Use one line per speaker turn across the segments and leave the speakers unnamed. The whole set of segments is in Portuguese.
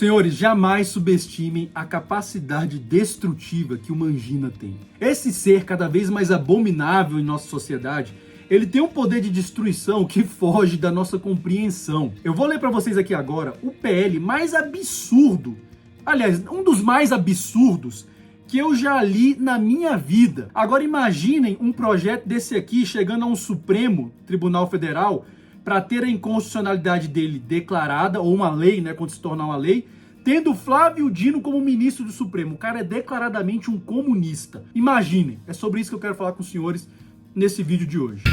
Senhores, jamais subestimem a capacidade destrutiva que o Mangina tem. Esse ser cada vez mais abominável em nossa sociedade, ele tem um poder de destruição que foge da nossa compreensão. Eu vou ler para vocês aqui agora o PL mais absurdo, aliás, um dos mais absurdos que eu já li na minha vida. Agora imaginem um projeto desse aqui chegando a um Supremo Tribunal Federal para ter a inconstitucionalidade dele declarada, ou uma lei, né, quando se tornar uma lei, tendo Flávio Dino como ministro do Supremo. O cara é declaradamente um comunista. Imaginem, é sobre isso que eu quero falar com os senhores nesse vídeo de hoje.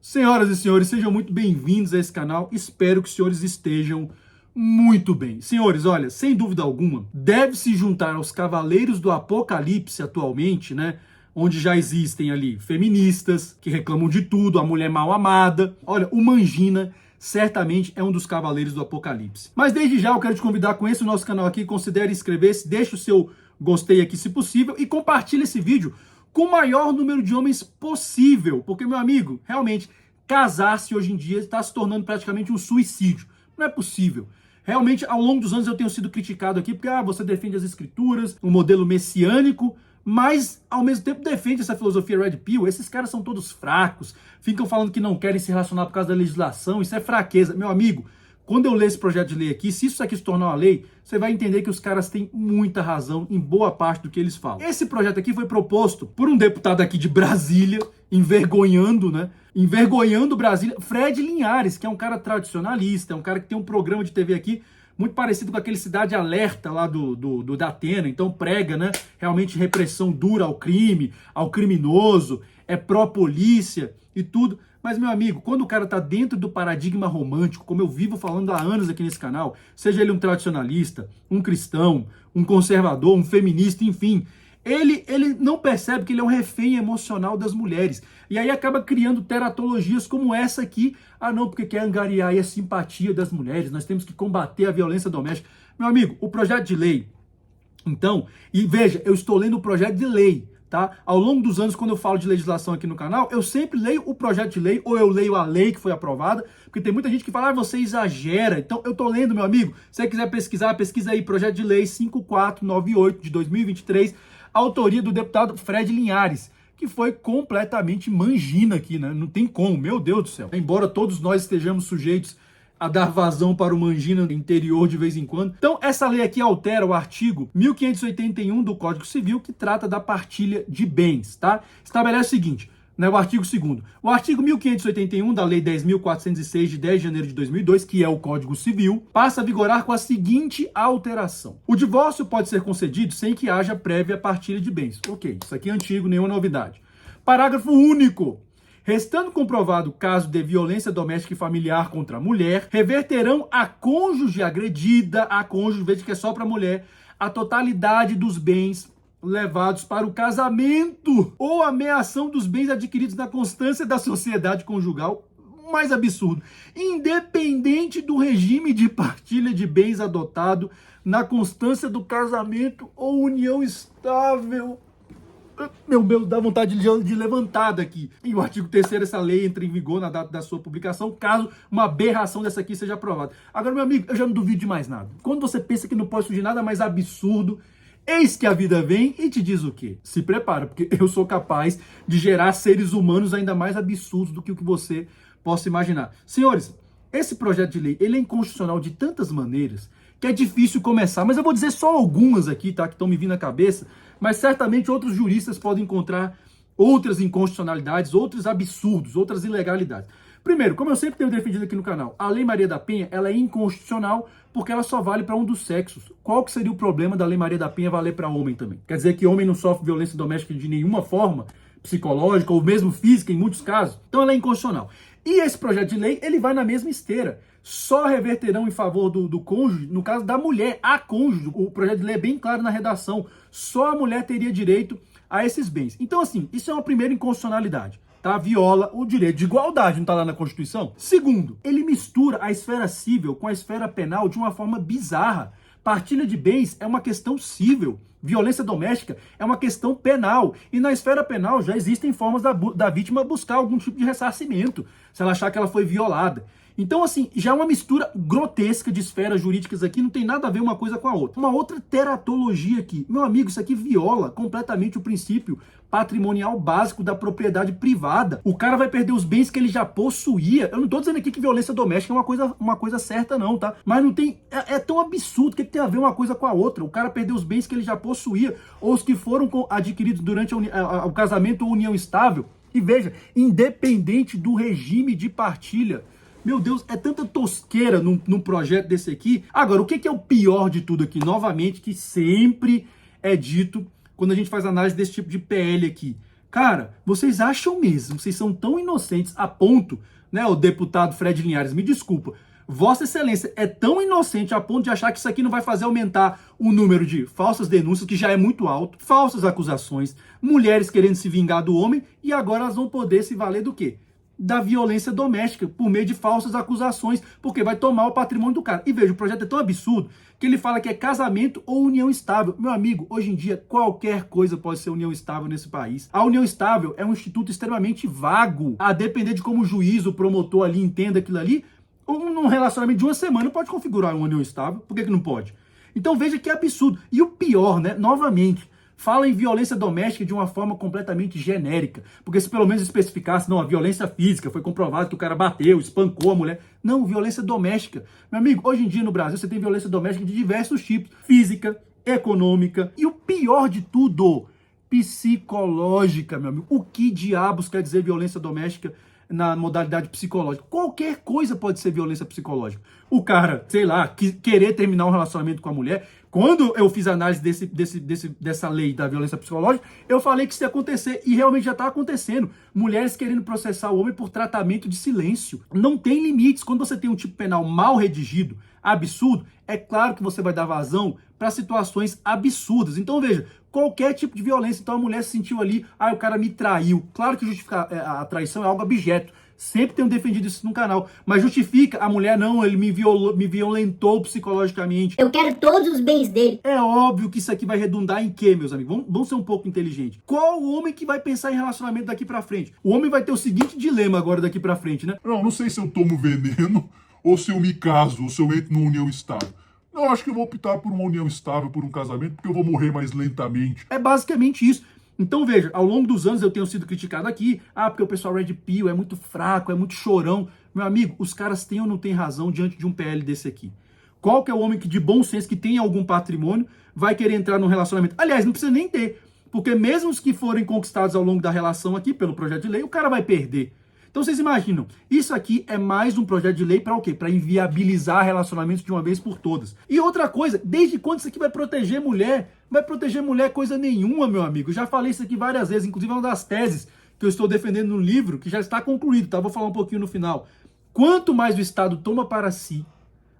Senhoras e senhores, sejam muito bem-vindos a esse canal. Espero que os senhores estejam muito bem. Senhores, olha, sem dúvida alguma, deve se juntar aos cavaleiros do apocalipse atualmente, né? Onde já existem ali feministas que reclamam de tudo, a mulher mal amada. Olha, o Mangina certamente é um dos cavaleiros do apocalipse. Mas desde já eu quero te convidar a conhecer o nosso canal aqui, considere inscrever-se, deixe o seu gostei aqui se possível e compartilhe esse vídeo com o maior número de homens possível. Porque, meu amigo, realmente, casar-se hoje em dia está se tornando praticamente um suicídio. Não é possível. Realmente, ao longo dos anos eu tenho sido criticado aqui porque você defende as escrituras, o modelo messiânico, mas ao mesmo tempo defende essa filosofia Red Pill. Esses caras são todos fracos, ficam falando que não querem se relacionar por causa da legislação, isso é fraqueza. Meu amigo, quando eu ler esse projeto de lei aqui, se isso aqui se tornar uma lei, você vai entender que os caras têm muita razão em boa parte do que eles falam. Esse projeto aqui foi proposto por um deputado aqui de Brasília, envergonhando Brasília, Fred Linhares, que é um cara tradicionalista, é um cara que tem um programa de TV aqui muito parecido com aquele Cidade Alerta lá do Datena, então prega, né, realmente repressão dura ao crime, ao criminoso, é pró-polícia e tudo. Mas, meu amigo, quando o cara tá dentro do paradigma romântico, como eu vivo falando há anos aqui nesse canal, seja ele um tradicionalista, um cristão, um conservador, um feminista, enfim, ele não percebe que ele é um refém emocional das mulheres. E aí acaba criando teratologias como essa aqui. Ah, não, porque quer angariar aí a simpatia das mulheres, nós temos que combater a violência doméstica. Meu amigo, o projeto de lei, então, e veja, eu estou lendo o projeto de lei, tá? Ao longo dos anos, quando eu falo de legislação aqui no canal, eu sempre leio o projeto de lei, ou eu leio a lei que foi aprovada, porque tem muita gente que fala, você exagera. Então, eu tô lendo, meu amigo. Se você quiser pesquisar, pesquisa aí, projeto de lei 5498 de 2023, autoria do deputado Fred Linhares, que foi completamente Mangina aqui, né? Não tem como, meu Deus do céu. Embora todos nós estejamos sujeitos a dar vazão para o Mangina interior de vez em quando. Então, essa lei aqui altera o artigo 1581 do Código Civil, que trata da partilha de bens, tá? Estabelece o seguinte, né, o artigo 2º. O artigo 1581 da Lei 10.406 de 10 de janeiro de 2002, que é o Código Civil, passa a vigorar com a seguinte alteração. O divórcio pode ser concedido sem que haja prévia partilha de bens. Ok, isso aqui é antigo, nenhuma novidade. Parágrafo único. Restando comprovado o caso de violência doméstica e familiar contra a mulher, reverterão a cônjuge agredida, a cônjuge, veja que é só para a mulher, a totalidade dos bens levados para o casamento ou ameação dos bens adquiridos na constância da sociedade conjugal, mais absurdo, independente do regime de partilha de bens adotado na constância do casamento ou união estável. Meu, dá vontade de levantar daqui. E o artigo 3º, essa lei entra em vigor na data da sua publicação, caso uma aberração dessa aqui seja aprovada. Agora, meu amigo, eu já não duvido de mais nada. Quando você pensa que não pode surgir nada mais absurdo, eis que a vida vem e te diz o quê? Se prepara, porque eu sou capaz de gerar seres humanos ainda mais absurdos do que o que você possa imaginar. Senhores, esse projeto de lei, ele é inconstitucional de tantas maneiras que é difícil começar, mas eu vou dizer só algumas aqui, tá, que estão me vindo à cabeça, mas certamente outros juristas podem encontrar outras inconstitucionalidades, outros absurdos, outras ilegalidades. Primeiro, como eu sempre tenho defendido aqui no canal, a Lei Maria da Penha, ela é inconstitucional porque ela só vale para um dos sexos. Qual que seria o problema da Lei Maria da Penha valer para homem também? Quer dizer que homem não sofre violência doméstica de nenhuma forma, psicológica ou mesmo física em muitos casos? Então ela é inconstitucional. E esse projeto de lei, ele vai na mesma esteira. Só reverterão em favor do cônjuge, no caso da mulher, a cônjuge. O projeto de lei é bem claro na redação. Só a mulher teria direito a esses bens. Então, assim, isso é uma primeira inconstitucionalidade. Tá? Viola o direito de igualdade, não está lá na Constituição? Segundo, ele mistura a esfera civil com a esfera penal de uma forma bizarra. Partilha de bens é uma questão civil. Violência doméstica é uma questão penal. E na esfera penal já existem formas da vítima buscar algum tipo de ressarcimento, se ela achar que ela foi violada. Então, assim, já é uma mistura grotesca de esferas jurídicas aqui, não tem nada a ver uma coisa com a outra. Uma outra teratologia aqui. Meu amigo, isso aqui viola completamente o princípio patrimonial básico da propriedade privada. O cara vai perder os bens que ele já possuía. Eu não tô dizendo aqui que violência doméstica é uma coisa certa não, tá? Mas não tem... É tão absurdo. O que tem a ver uma coisa com a outra? O cara perdeu os bens que ele já possuía ou os que foram adquiridos durante o casamento ou união estável. E veja, independente do regime de partilha. Meu Deus, é tanta tosqueira num projeto desse aqui. Agora, o que é o pior de tudo aqui? Novamente, que sempre é dito quando a gente faz análise desse tipo de PL aqui. Cara, vocês acham mesmo, vocês são tão inocentes a ponto, né, o deputado Fred Linhares, me desculpa, Vossa Excelência é tão inocente a ponto de achar que isso aqui não vai fazer aumentar o número de falsas denúncias, que já é muito alto, falsas acusações, mulheres querendo se vingar do homem, e agora elas vão poder se valer do quê? Da violência doméstica, por meio de falsas acusações, porque vai tomar o patrimônio do cara. E veja, o projeto é tão absurdo que ele fala que é casamento ou união estável. Meu amigo, hoje em dia, qualquer coisa pode ser união estável nesse país. A união estável é um instituto extremamente vago. A depender de como o juiz, o promotor ali entenda aquilo ali, num relacionamento de uma semana pode configurar uma união estável. Por que não pode? Então veja que absurdo. E o pior, né, novamente, fala em violência doméstica de uma forma completamente genérica. Porque se pelo menos especificasse, não, a violência física, foi comprovado que o cara bateu, espancou a mulher. Não, violência doméstica. Meu amigo, hoje em dia no Brasil você tem violência doméstica de diversos tipos. Física, econômica e o pior de tudo, psicológica, meu amigo. O que diabos quer dizer violência doméstica na modalidade psicológica? Qualquer coisa pode ser violência psicológica. O cara, sei lá, querer terminar um relacionamento com a mulher. Quando eu fiz a análise dessa lei da violência psicológica, eu falei que isso ia acontecer e realmente já está acontecendo. Mulheres querendo processar o homem por tratamento de silêncio. Não tem limites. Quando você tem um tipo penal mal redigido, absurdo, é claro que você vai dar vazão para situações absurdas. Então veja, qualquer tipo de violência. Então a mulher se sentiu ali, o cara me traiu. Claro que justificar a traição é algo abjeto. Sempre tenho defendido isso no canal. Mas justifica a mulher, não, ele me violentou psicologicamente.
Eu quero todos os bens dele.
É óbvio que isso aqui vai redundar em quê, meus amigos? Vamos ser um pouco inteligentes. Qual o homem que vai pensar em relacionamento daqui pra frente? O homem vai ter o seguinte dilema agora daqui pra frente, né?
Não sei se eu tomo veneno, ou se eu me caso, ou se eu entro numa união estável. Eu acho que eu vou optar por uma união estável, por um casamento, porque eu vou morrer mais lentamente.
É basicamente isso. Então veja, ao longo dos anos eu tenho sido criticado aqui, porque o pessoal Red Pill é muito fraco, é muito chorão. Meu amigo, os caras têm ou não têm razão diante de um PL desse aqui? Qual que é o homem que de bom senso, que tem algum patrimônio, vai querer entrar num relacionamento? Aliás, não precisa nem ter, porque mesmo os que forem conquistados ao longo da relação aqui, pelo projeto de lei, o cara vai perder. Então vocês imaginam, isso aqui é mais um projeto de lei para o quê? Para inviabilizar relacionamentos de uma vez por todas. E outra coisa, desde quando isso aqui vai proteger mulher? Vai proteger mulher coisa nenhuma, meu amigo. Já falei isso aqui várias vezes, inclusive é uma das teses que eu estou defendendo no livro, que já está concluído, tá? Vou falar um pouquinho no final. Quanto mais o Estado toma para si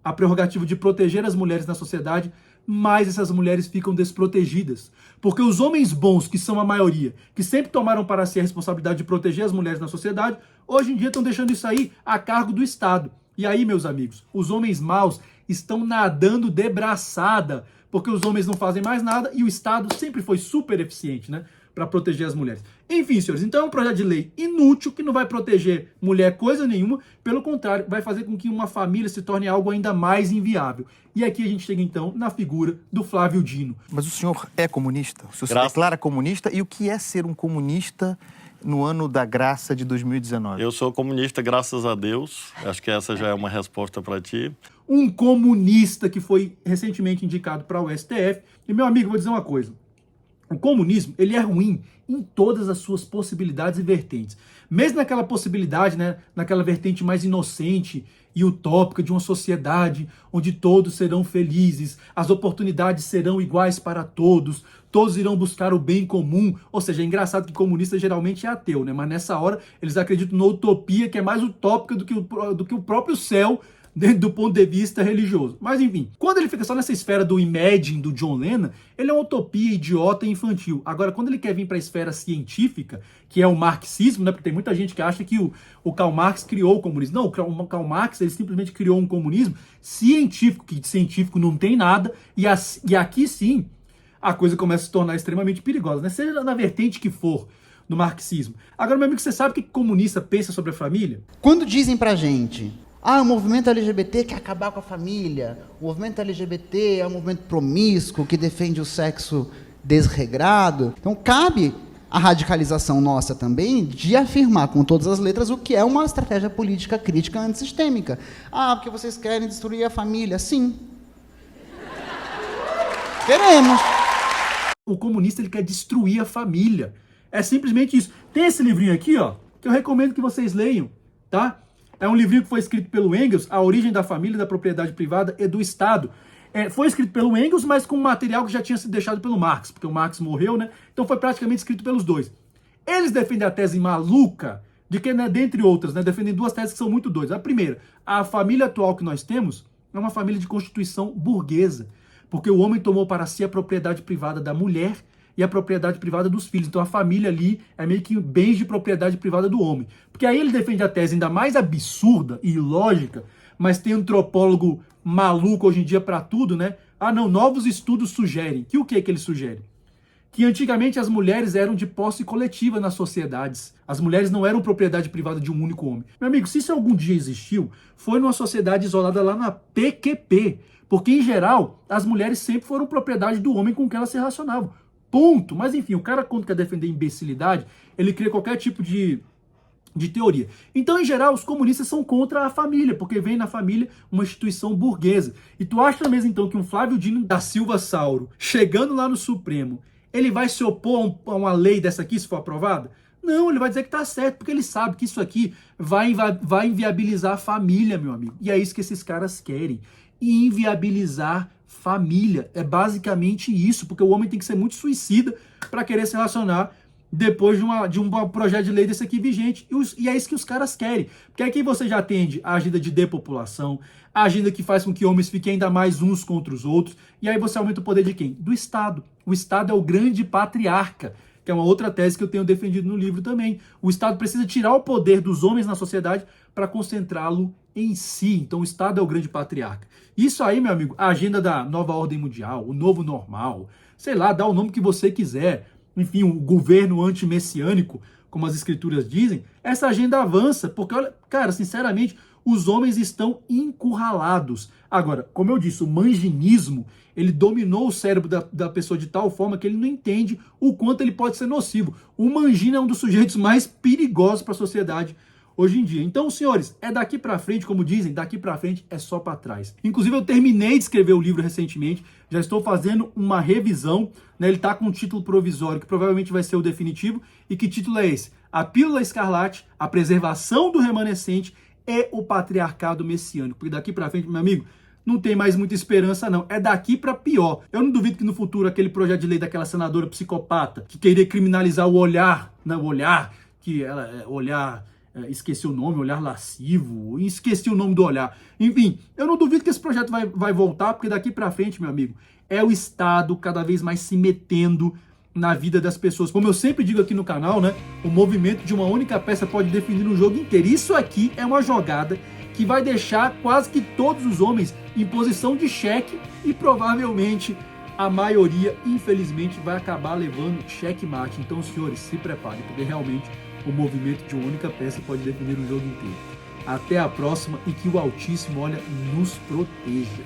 a prerrogativa de proteger as mulheres na sociedade, mais essas mulheres ficam desprotegidas. Porque os homens bons, que são a maioria, que sempre tomaram para si a responsabilidade de proteger as mulheres na sociedade, hoje em dia estão deixando isso aí a cargo do Estado. E aí, meus amigos, os homens maus estão nadando de braçada, porque os homens não fazem mais nada e o Estado sempre foi super eficiente, né, para proteger as mulheres. Enfim, senhores, então é um projeto de lei inútil, que não vai proteger mulher coisa nenhuma, pelo contrário, vai fazer com que uma família se torne algo ainda mais inviável. E aqui a gente chega então na figura do Flávio Dino.
Mas o senhor é comunista? O senhor se declara comunista? E o que é ser um comunista no ano da graça de 2019?
Eu sou comunista, graças a Deus. Acho que essa já é uma resposta para ti.
Um comunista que foi recentemente indicado para o STF. E, meu amigo, vou dizer uma coisa. O comunismo, ele é ruim em todas as suas possibilidades e vertentes. Mesmo naquela possibilidade, né, naquela vertente mais inocente e utópica de uma sociedade onde todos serão felizes, as oportunidades serão iguais para todos, todos irão buscar o bem comum. Ou seja, é engraçado que comunista geralmente é ateu, né? Mas nessa hora eles acreditam na utopia que é mais utópica do que o próprio céu, dentro do ponto de vista religioso. Mas enfim, quando ele fica só nessa esfera do Imagine, do John Lennon, ele é uma utopia idiota e infantil. Agora, quando ele quer vir para a esfera científica, que é o marxismo, né? Porque tem muita gente que acha que o Karl Marx criou o comunismo. Não, o Karl Marx, ele simplesmente criou um comunismo científico, que de científico não tem nada, e aqui sim, a coisa começa a se tornar extremamente perigosa, né? Seja na vertente que for no marxismo. Agora, meu amigo, você sabe o que comunista pensa sobre a família?
Quando dizem pra gente, o movimento LGBT quer acabar com a família, o movimento LGBT é um movimento promíscuo que defende o sexo desregrado, então cabe a radicalização nossa também de afirmar com todas as letras o que é uma estratégia política crítica antissistêmica. Porque vocês querem destruir a família. Sim. Queremos.
O comunista, ele quer destruir a família. É simplesmente isso. Tem esse livrinho aqui, ó, que eu recomendo que vocês leiam, tá? É um livrinho que foi escrito pelo Engels, A Origem da Família, da Propriedade Privada e do Estado. Foi escrito pelo Engels, mas com material que já tinha sido deixado pelo Marx, porque o Marx morreu, né? Então foi praticamente escrito pelos dois. Eles defendem a tese maluca de que, né, dentre outras, né, defendem duas teses que são muito doidas. A primeira, a família atual que nós temos é uma família de constituição burguesa, porque o homem tomou para si a propriedade privada da mulher e a propriedade privada dos filhos. Então a família ali é meio que bens de propriedade privada do homem. Porque aí ele defende a tese ainda mais absurda e ilógica, mas tem antropólogo maluco hoje em dia para tudo, né? Novos estudos sugerem. Que o que ele sugere? Que antigamente as mulheres eram de posse coletiva nas sociedades. As mulheres não eram propriedade privada de um único homem. Meu amigo, se isso algum dia existiu, foi numa sociedade isolada lá na PQP. Porque, em geral, as mulheres sempre foram propriedade do homem com quem elas se relacionavam. Ponto. Mas, enfim, o cara, quando quer defender imbecilidade, ele cria qualquer tipo de teoria. Então, em geral, os comunistas são contra a família, porque vem na família uma instituição burguesa. E tu acha mesmo, então, que um Flávio Dino da Silva Sauro, chegando lá no Supremo, ele vai se opor a uma lei dessa aqui, se for aprovada? Não, ele vai dizer que tá certo, porque ele sabe que isso aqui vai inviabilizar a família, meu amigo. E é isso que esses caras querem. Inviabilizar família. É basicamente isso, porque o homem tem que ser muito suicida para querer se relacionar depois de um projeto de lei desse aqui vigente. E é isso que os caras querem. Porque aqui você já atende a agenda de depopulação, a agenda que faz com que homens fiquem ainda mais uns contra os outros, e aí você aumenta o poder de quem? Do Estado. O Estado é o grande patriarca, que é uma outra tese que eu tenho defendido no livro também. O Estado precisa tirar o poder dos homens na sociedade para concentrá-lo em si. Então o Estado é o grande patriarca. Isso aí, meu amigo, a agenda da nova ordem mundial, o novo normal, sei lá, dá o nome que você quiser, enfim, o governo antimessiânico, como as escrituras dizem, essa agenda avança, porque, olha, cara, sinceramente, os homens estão encurralados. Agora, como eu disse, o manginismo, ele dominou o cérebro da pessoa de tal forma que ele não entende o quanto ele pode ser nocivo. O mangina é um dos sujeitos mais perigosos para a sociedade hoje em dia. Então, senhores, é daqui para frente, como dizem, daqui para frente é só para trás. Inclusive, eu terminei de escrever o livro recentemente, já estou fazendo uma revisão, né? Ele está com um título provisório, que provavelmente vai ser o definitivo. E que título é esse? A Pílula Escarlate, a preservação do remanescente e o patriarcado messiânico. Porque daqui para frente, meu amigo, não tem mais muita esperança, não. É daqui para pior. Eu não duvido que no futuro aquele projeto de lei daquela senadora psicopata que queria criminalizar o olhar, né? O olhar, que ela olhar... esqueci o nome, olhar lascivo, esqueci o nome do olhar. Enfim, eu não duvido que esse projeto vai voltar, porque daqui pra frente, meu amigo, é o Estado cada vez mais se metendo na vida das pessoas. Como eu sempre digo aqui no canal, né, o movimento de uma única peça pode definir o jogo inteiro. Isso aqui é uma jogada que vai deixar quase que todos os homens em posição de cheque e provavelmente a maioria, infelizmente, vai acabar levando checkmate. Então, senhores, se preparem, porque realmente o movimento de uma única peça pode definir o jogo inteiro. Até a próxima e que o Altíssimo, olha, nos proteja.